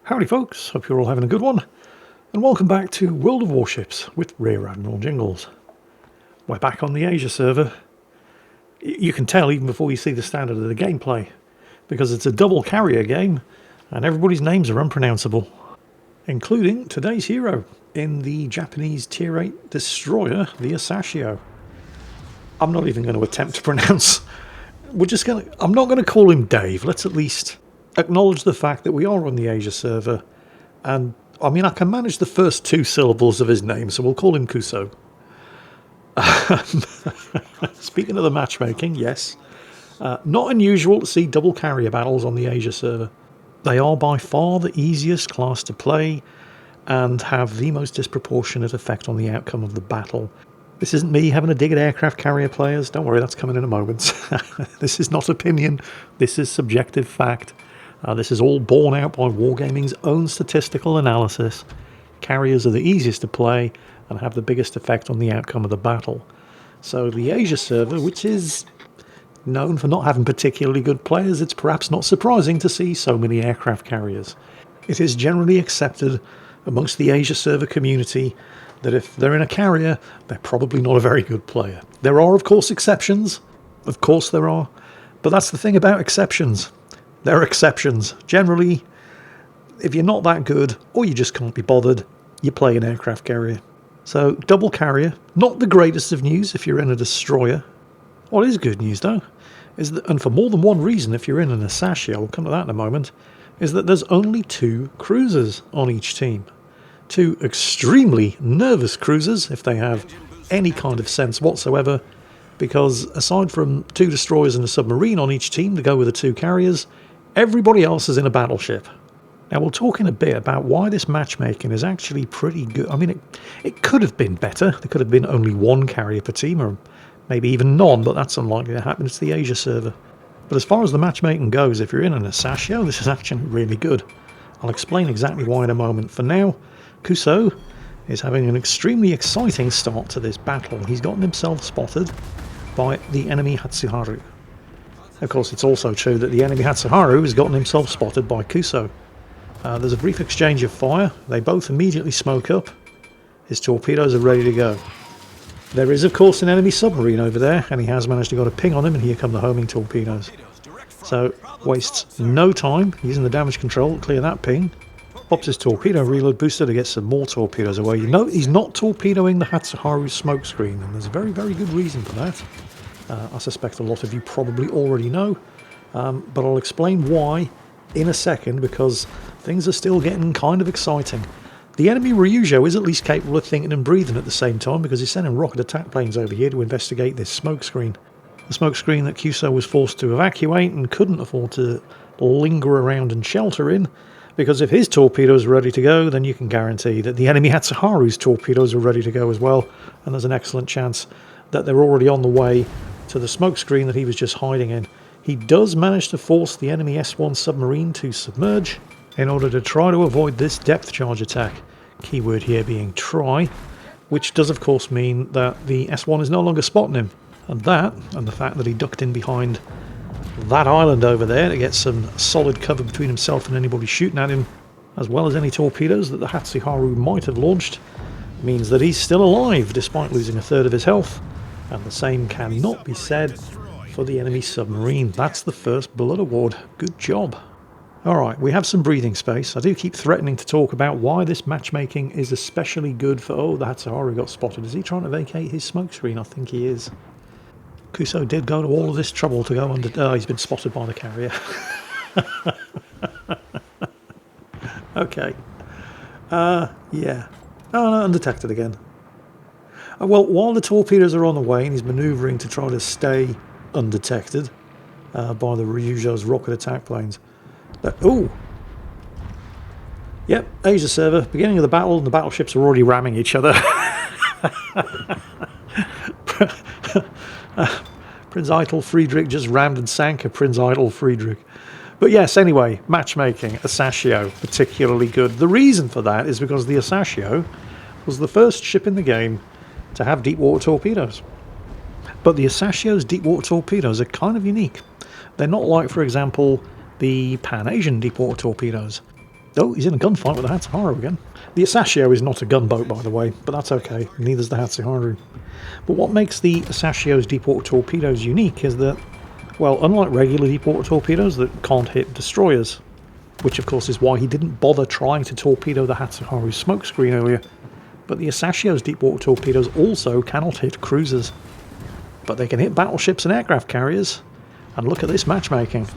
Howdy folks, hope you're all having a good one, and welcome back to World of Warships with Rear Admiral Jingles. We're back on the Asia server. You can tell even before you see the standard of the gameplay, because it's a double carrier game, and everybody's names are unpronounceable, including today's hero in the Japanese Tier 8 destroyer, the Asashio. I'm not even going to attempt to pronounce. I'm not going to call him Dave. Let's at least acknowledge the fact that we are on the Asia server, and I mean I can manage the first two syllables of his name, so we'll call him Kuso. Speaking of the matchmaking, yes, not unusual to see double carrier battles on the Asia server. They are by far the easiest class to play and have the most disproportionate effect on the outcome of the battle. This isn't me having a dig at aircraft carrier players, don't worry, that's coming in a moment. This is not opinion, this is subjective fact. This is all borne out by Wargaming's own statistical analysis. Carriers are the easiest to play and have the biggest effect on the outcome of the battle. So the Asia server, which is known for not having particularly good players, it's perhaps not surprising to see so many aircraft carriers. It is generally accepted amongst the Asia server community that if they're in a carrier, they're probably not a very good player. There are, of course, exceptions. Of course there are. But that's the thing about exceptions. There are exceptions. Generally, if you're not that good, or you just can't be bothered, you play an aircraft carrier. So, double carrier, not the greatest of news if you're in a destroyer. What is good news, though, is that, and for more than one reason if you're in an Asashio, we'll come to that in a moment, is that there's only 2 cruisers on each team. 2 extremely nervous cruisers, if they have any kind of sense whatsoever, because aside from 2 destroyers and a submarine on each team to go with the 2 carriers, everybody else is in a battleship. Now we'll talk in a bit about why this matchmaking is actually pretty good. I mean, it could have been better. There could have been only 1 carrier per team, or maybe even none, but that's unlikely to happen. It's the Asia server. But as far as the matchmaking goes, if you're in an Asashio, this is actually really good. I'll explain exactly why in a moment. For now, Kuso is having an extremely exciting start to this battle. He's gotten himself spotted by the enemy Hatsuharu. Of course, it's also true that the enemy Hatsuharu has gotten himself spotted by Kuso. There's a brief exchange of fire. They both immediately smoke up. His torpedoes are ready to go. There is, of course, an enemy submarine over there, and he has managed to get a ping on him, and here come the homing torpedoes. So, wastes no time using the damage control to clear that ping. Pops his torpedo reload booster to get some more torpedoes away. You know, he's not torpedoing the Hatsuharu smokescreen, and there's a very, very good reason for that. I suspect a lot of you probably already know, but I'll explain why in a second, because things are still getting kind of exciting. The enemy Ryujo is at least capable of thinking and breathing at the same time, because he's sending rocket attack planes over here to investigate this smokescreen. The smokescreen that Kuso was forced to evacuate and couldn't afford to linger around and shelter in, because if his torpedoes are ready to go, then you can guarantee that the enemy Hatsuharu's torpedoes are ready to go as well, and there's an excellent chance that they're already on the way to the smokescreen that he was just hiding in. He does manage to force the enemy S1 submarine to submerge in order to try to avoid this depth charge attack. Keyword here being try, which does of course mean that the S1 is no longer spotting him. And that, and the fact that he ducked in behind that island over there to get some solid cover between himself and anybody shooting at him, as well as any torpedoes that the Hatsuharu might have launched, means that he's still alive despite losing a third of his health. And the same cannot be said for the enemy submarine. That's the first bullet award. Good job. Alright, we have some breathing space. I do keep threatening to talk about why this matchmaking is especially good for... Oh, the Hatsuharu got spotted. Is he trying to vacate his smokescreen? I think he is. Kuso did go to all of this trouble to go under... Oh, he's been spotted by the carrier. Okay. Yeah. Oh, no, undetected again. Well, while the torpedoes are on the way and he's manoeuvring to try to stay undetected by the Ryujo's rocket attack planes. Oh! Yep, Asia server, beginning of the battle, and the battleships are already ramming each other. Prince Eitel Friedrich just rammed and sank a Prince Eitel Friedrich. But yes, anyway, matchmaking, Asashio, particularly good. The reason for that is because the Asashio was the first ship in the game to have deep water torpedoes. But the Asashio's deep water torpedoes are kind of unique. They're not like, for example, the Pan-Asian deep water torpedoes. Oh, he's in a gunfight with the Hatsuharu again. The Asashio is not a gunboat, by the way, but that's okay. Neither's the Hatsuharu. But what makes the Asashio's deepwater torpedoes unique is that, well, unlike regular deepwater torpedoes that can't hit destroyers, which of course is why he didn't bother trying to torpedo the Hatsuharu's smokescreen earlier, but the Asashio's deepwater torpedoes also cannot hit cruisers. But they can hit battleships and aircraft carriers. And look at this matchmaking.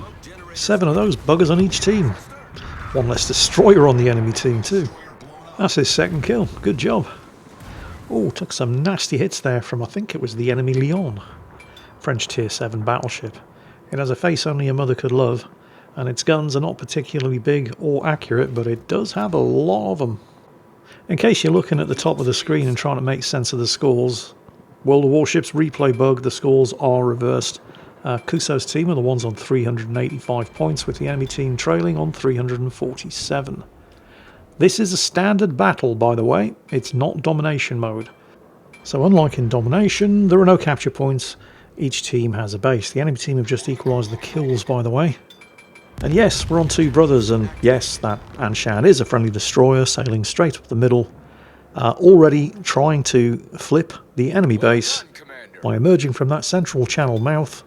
7 of those buggers on each team. One less destroyer on the enemy team too. That's his second kill. Good job. Oh, took some nasty hits there from, I think it was the enemy Lyon. French Tier 7 battleship. It has a face only a mother could love, and its guns are not particularly big or accurate, but it does have a lot of them. In case you're looking at the top of the screen and trying to make sense of the scores, World of Warships replay bug, the scores are reversed. Kuso's team are the ones on 385 points, with the enemy team trailing on 347. This is a standard battle, by the way. It's not domination mode. So unlike in domination, there are no capture points. Each team has a base. The enemy team have just equalised the kills, by the way. And yes, we're on Two Brothers, and yes, that Anshan is a friendly destroyer sailing straight up the middle, already trying to flip the enemy base by emerging from that central channel mouth,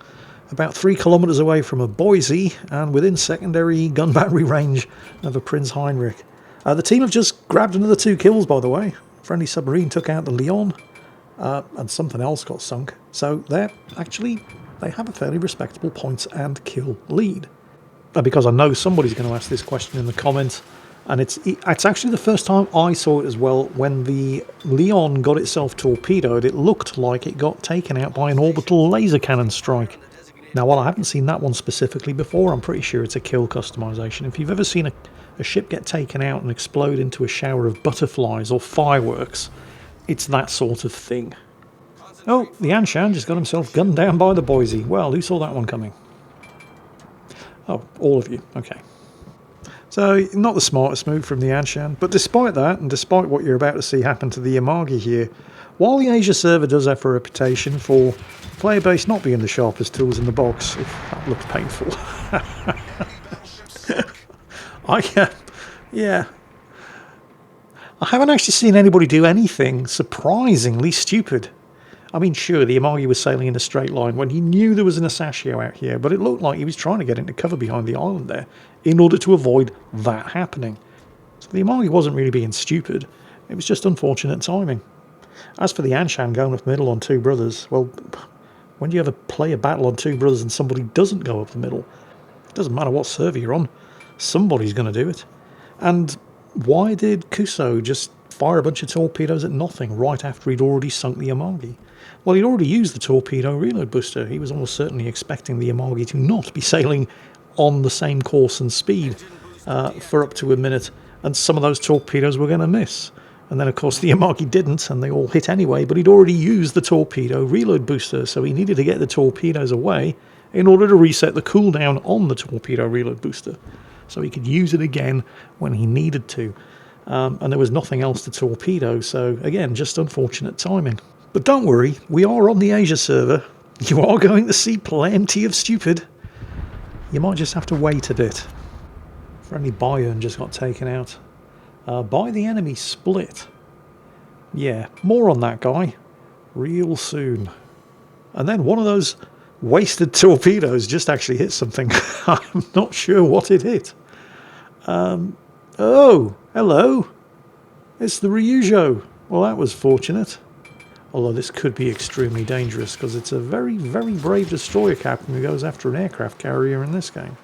about 3 kilometres away from a Boise and within secondary gun battery range of a Prinz Heinrich. The team have just grabbed another 2 kills, by the way. Friendly submarine took out the Lyon, and something else got sunk. So they have a fairly respectable points and kill lead. Because I know somebody's going to ask this question in the comments, and it's actually the first time I saw it as well. When the Lyon got itself torpedoed, it looked like it got taken out by an orbital laser cannon strike. Now, while I haven't seen that one specifically before, I'm pretty sure it's a kill customization. If you've ever seen a ship get taken out and explode into a shower of butterflies or fireworks, it's that sort of thing. Oh, the Anshan just got himself gunned down by the Boise. Well, who saw that one coming? Oh, all of you. Okay. So, not the smartest move from the Anshan, but despite that, and despite what you're about to see happen to the Yamagi here, while the Asia server does have a reputation for player base not being the sharpest tools in the box, if that looked painful. Yeah. I haven't actually seen anybody do anything surprisingly stupid. I mean, sure, the Yamagi was sailing in a straight line when he knew there was an Asashio out here, but it looked like he was trying to get into cover behind the island there in order to avoid that happening. So the Yamagi wasn't really being stupid, it was just unfortunate timing. As for the Anshan going up the middle on Two Brothers, well, when do you ever play a battle on Two Brothers and somebody doesn't go up the middle? It doesn't matter what server you're on, somebody's going to do it. And why did Kuso just fire a bunch of torpedoes at nothing right after he'd already sunk the Yamagi? Well, he'd already used the torpedo reload booster. He was almost certainly expecting the Yamagi to not be sailing on the same course and speed for up to a minute, and some of those torpedoes were going to miss. And then, of course, the Yamagi didn't, and they all hit anyway, but he'd already used the torpedo reload booster, so he needed to get the torpedoes away in order to reset the cooldown on the torpedo reload booster, so he could use it again when he needed to. And there was nothing else to torpedo, so again, just unfortunate timing. But don't worry, we are on the Asia server. You are going to see plenty of stupid. You might just have to wait a bit. Friendly Bayern just got taken out by the enemy split. Yeah, more on that guy real soon. And then one of those wasted torpedoes just actually hit something. I'm not sure what it hit. Oh, hello. It's the Ryujo. Well, that was fortunate. Although this could be extremely dangerous because it's a very, very brave destroyer captain who goes after an aircraft carrier in this game.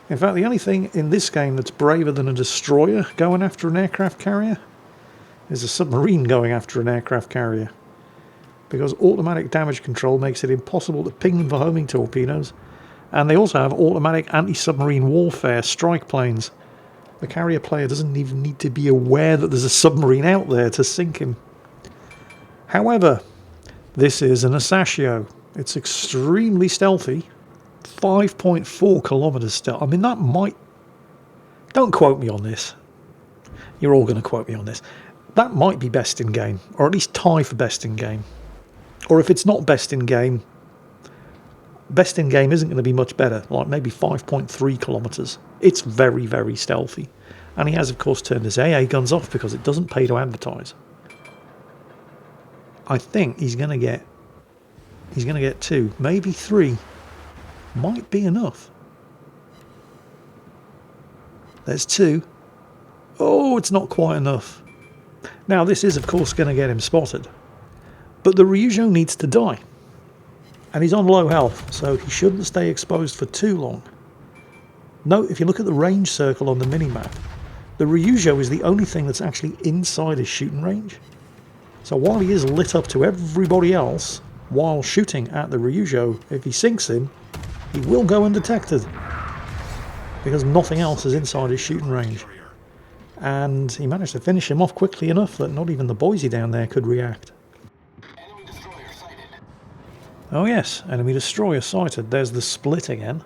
In fact, the only thing in this game that's braver than a destroyer going after an aircraft carrier is a submarine going after an aircraft carrier. Because automatic damage control makes it impossible to ping them for homing torpedoes. And they also have automatic anti-submarine warfare strike planes. The carrier player doesn't even need to be aware that there's a submarine out there to sink him. However, this is an Asashio. It's extremely stealthy. 5.4 kilometers stealth. I mean, that might... Don't quote me on this. You're all going to quote me on this. That might be best in game, or at least tie for best in game. Or if it's not best in game isn't going to be much better, like maybe 5.3 kilometers. It's very, very stealthy. And he has, of course, turned his AA guns off because it doesn't pay to advertise. I think he's going to get 2, maybe 3. Might be enough. There's 2. Oh, it's not quite enough. Now, this is, of course, going to get him spotted. But the Ryujo needs to die. And he's on low health, so he shouldn't stay exposed for too long. Note, if you look at the range circle on the minimap, the Ryujo is the only thing that's actually inside his shooting range. So while he is lit up to everybody else, while shooting at the Ryujo, if he sinks him, he will go undetected. Because nothing else is inside his shooting range. And he managed to finish him off quickly enough that not even the Boise down there could react. Oh yes, enemy destroyer sighted. There's the split again.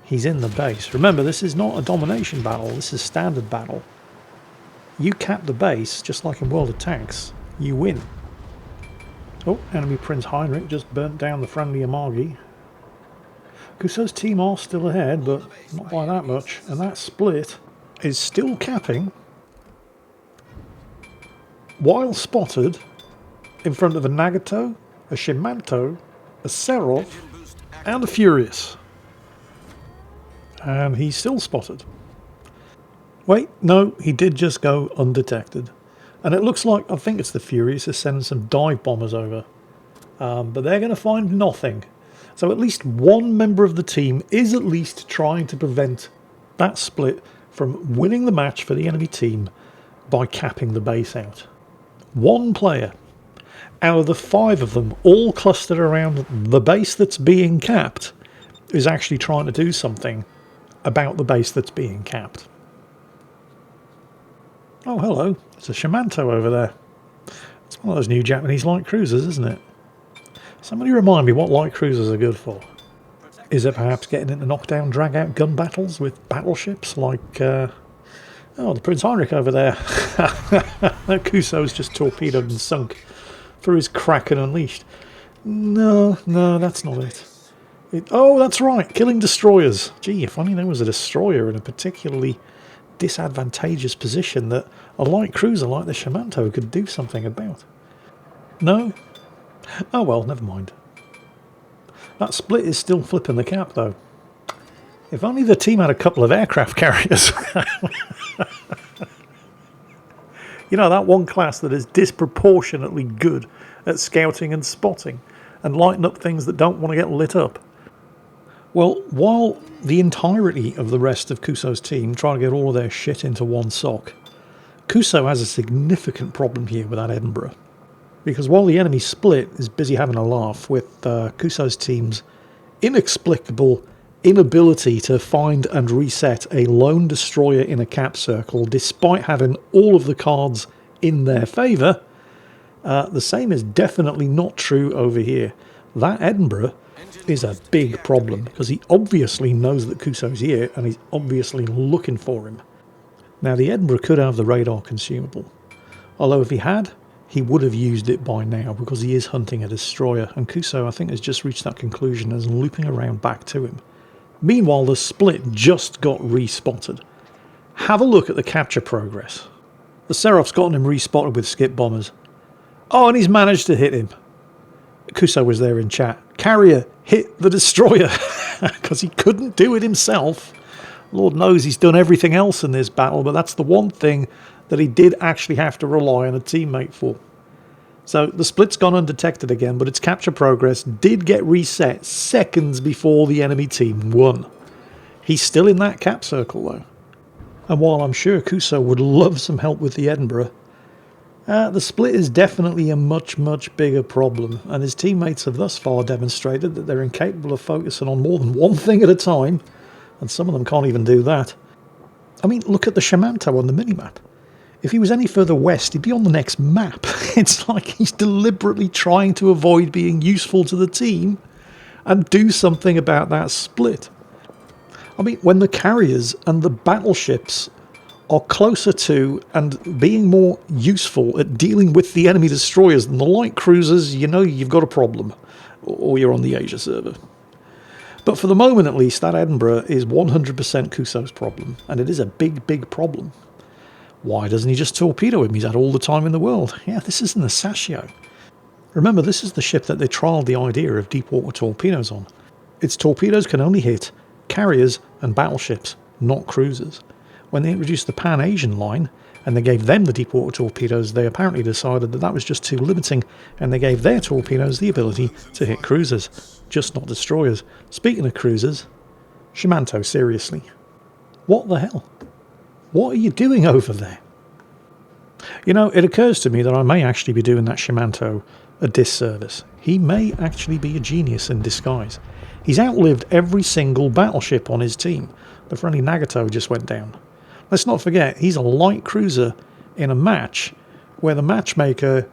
He's in the base. Remember, this is not a domination battle, this is standard battle. You cap the base, just like in World of Tanks, you win. Oh, enemy Prince Heinrich just burnt down the friendly Amagi. Kuso's team are still ahead, but not by that much. And that split is still capping, while spotted, in front of a Nagato, a Shimanto, a Serov, and a Furious. And he's still spotted. Wait, no, he did just go undetected. And it looks like, I think it's the Furious is sending some dive bombers over. But they're going to find nothing. So at least one member of the team is at least trying to prevent that split from winning the match for the enemy team by capping the base out. One player out of the 5 of them, all clustered around the base that's being capped, is actually trying to do something about the base that's being capped. Oh, hello. It's a Shimanto over there. It's one of those new Japanese light cruisers, isn't it? Somebody remind me what light cruisers are good for. Is it perhaps getting into knockdown, drag-out gun battles with battleships like... oh, the Prince Heinrich over there. Kuso's just torpedoed and sunk through his Kraken Unleashed. No, that's not it. Oh, that's right, killing destroyers. Gee, if only there was a destroyer in a particularly disadvantageous position that a light cruiser like the Shimanto could do something about. No? Oh well, never mind. That split is still flipping the cap, though. If only the team had a couple of aircraft carriers. You know, that one class that is disproportionately good at scouting and spotting and lighting up things that don't want to get lit up. Well, while the entirety of the rest of Kuso's team try to get all of their shit into one sock, Kuso has a significant problem here with that Edinburgh. Because while the enemy split is busy having a laugh with Kuso's team's inexplicable inability to find and reset a lone destroyer in a cap circle despite having all of the cards in their favour, the same is definitely not true over here. That Edinburgh is a big problem because he obviously knows that Kuso's here and he's obviously looking for him. Now the Edinburgh could have the radar consumable, although if he had, he would have used it by now because he is hunting a destroyer, and Kuso, I think, has just reached that conclusion and is looping around back to him. Meanwhile, the split just got respotted. Have a look at the capture progress. The Serov's gotten him respotted with skip bombers. Oh, and he's managed to hit him. Kuso was there in chat. Carrier hit the destroyer because he couldn't do it himself. Lord knows he's done everything else in this battle, but that's the one thing that he did actually have to rely on a teammate for. So the split's gone undetected again, but its capture progress did get reset seconds before the enemy team won. He's still in that cap circle though. And while I'm sure Kuso would love some help with the Edinburgh, the split is definitely a much bigger problem, and his teammates have thus far demonstrated that they're incapable of focusing on more than one thing at a time, and some of them can't even do that. I mean, look at the Shimanto on the minimap. If he was any further west, he'd be on the next map. It's like he's deliberately trying to avoid being useful to the team and do something about that split. I mean, when the carriers and the battleships are closer to and being more useful at dealing with the enemy destroyers than the light cruisers, you know you've got a problem, or you're on the Asia server. But for the moment at least, that Edinburgh is 100% Kuso's problem, and it is a big, big problem. Why doesn't he just torpedo him? He's had all the time in the world. Yeah, this isn't a Sashio. Remember, this is the ship that they trialled the idea of deep water torpedoes on. Its torpedoes can only hit carriers and battleships, not cruisers. When they introduced the Pan-Asian line, and they gave them the deep water torpedoes, they apparently decided that that was just too limiting, and they gave their torpedoes the ability to hit cruisers, just not destroyers. Speaking of cruisers, Shimanto, seriously. What the hell? What are you doing over there? You know, it occurs to me that I may actually be doing that Shimanto a disservice. He may actually be a genius in disguise. He's outlived every single battleship on his team. The friendly Nagato just went down. Let's not forget, he's a light cruiser in a match where the matchmaker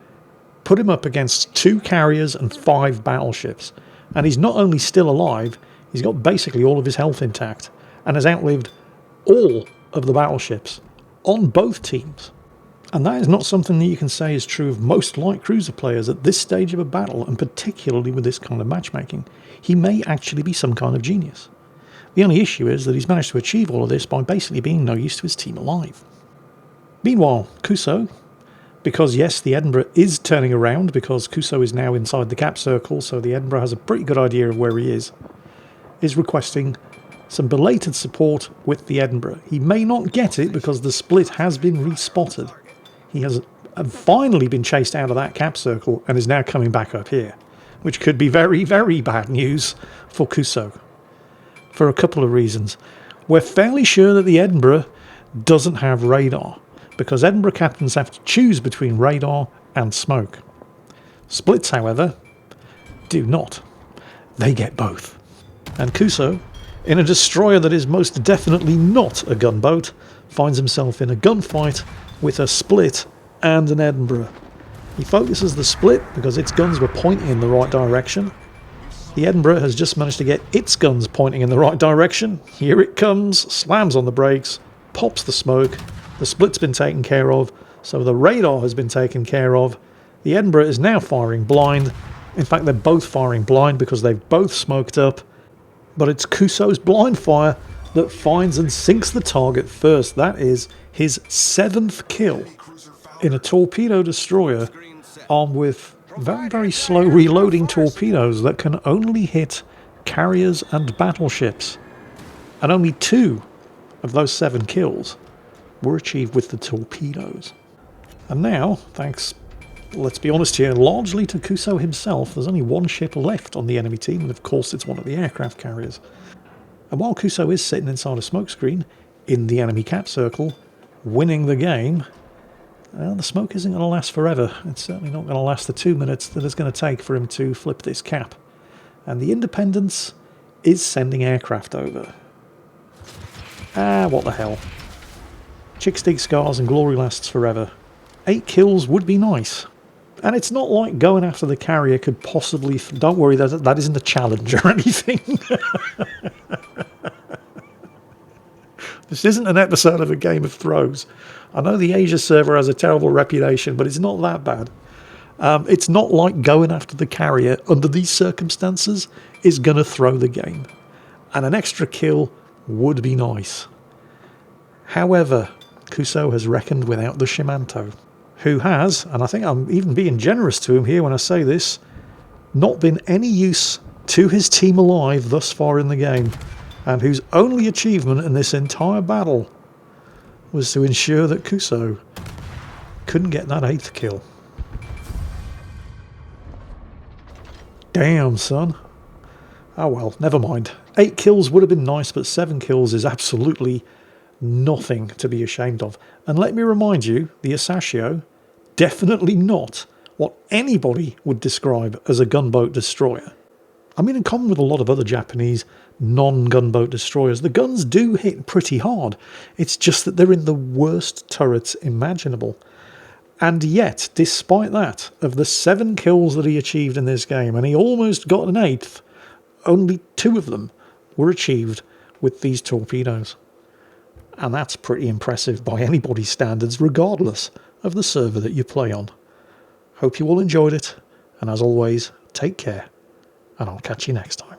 put him up against 2 carriers and 5 battleships. And he's not only still alive, he's got basically all of his health intact and has outlived all of the battleships on both teams. And that is not something that you can say is true of most light cruiser players at this stage of a battle, and particularly with this kind of matchmaking. He may actually be some kind of genius. The only issue is that he's managed to achieve all of this by basically being no use to his team alive. Meanwhile, Kuso, because yes, the Edinburgh is turning around, because Kuso is now inside the cap circle, so the Edinburgh has a pretty good idea of where he is requesting some belated support with the Edinburgh. He may not get it because the split has been respotted. He has finally been chased out of that cap circle and is now coming back up here, which could be very, very bad news for Kuso. For a couple of reasons. We're fairly sure that the Edinburgh doesn't have radar, because Edinburgh captains have to choose between radar and smoke. Splits, however, do not. They get both. And Kuso, in a destroyer that is most definitely not a gunboat, finds himself in a gunfight with a split and an Edinburgh. He focuses the split because its guns were pointing in the right direction. The Edinburgh has just managed to get its guns pointing in the right direction. Here it comes, slams on the brakes, pops the smoke. The split's been taken care of, so the radar has been taken care of. The Edinburgh is now firing blind. In fact, they're both firing blind because they've both smoked up. But it's Kuso's blind fire that finds and sinks the target first. That is his 7th kill in a torpedo destroyer armed with very, very slow reloading torpedoes that can only hit carriers and battleships. And only 2 of those 7 kills were achieved with the torpedoes. And now, thanks, let's be honest here, largely to Kuso himself, there's only 1 ship left on the enemy team, and of course it's one of the aircraft carriers. And while Kuso is sitting inside a smokescreen in the enemy cap circle, winning the game, well, the smoke isn't going to last forever. It's certainly not going to last the 2 minutes that it's going to take for him to flip this cap. And the Independence is sending aircraft over. What the hell. Chicks dig scars and glory lasts forever. 8 kills would be nice. And it's not like going after the carrier could possibly... Don't worry, that isn't a challenge or anything. This isn't an episode of a Game of Thrones. I know the Asia server has a terrible reputation, but it's not that bad. It's not like going after the carrier under these circumstances is going to throw the game. And an extra kill would be nice. However, Kuso has reckoned without the Shimanto, who has, and I think I'm even being generous to him here when I say this, not been any use to his team alive thus far in the game, and whose only achievement in this entire battle was to ensure that Kuso couldn't get that 8th kill. Damn, son. Oh well, never mind. 8 kills would have been nice, but 7 kills is absolutely nothing to be ashamed of. And let me remind you, the Asashio, definitely not what anybody would describe as a gunboat destroyer. I mean, in common with a lot of other Japanese non-gunboat destroyers, the guns do hit pretty hard. It's just that they're in the worst turrets imaginable. And yet, despite that, of the 7 kills that he achieved in this game, and he almost got an 8th, only 2 of them were achieved with these torpedoes. And that's pretty impressive by anybody's standards, regardless of the server that you play on. Hope you all enjoyed it, and as always, take care, and I'll catch you next time.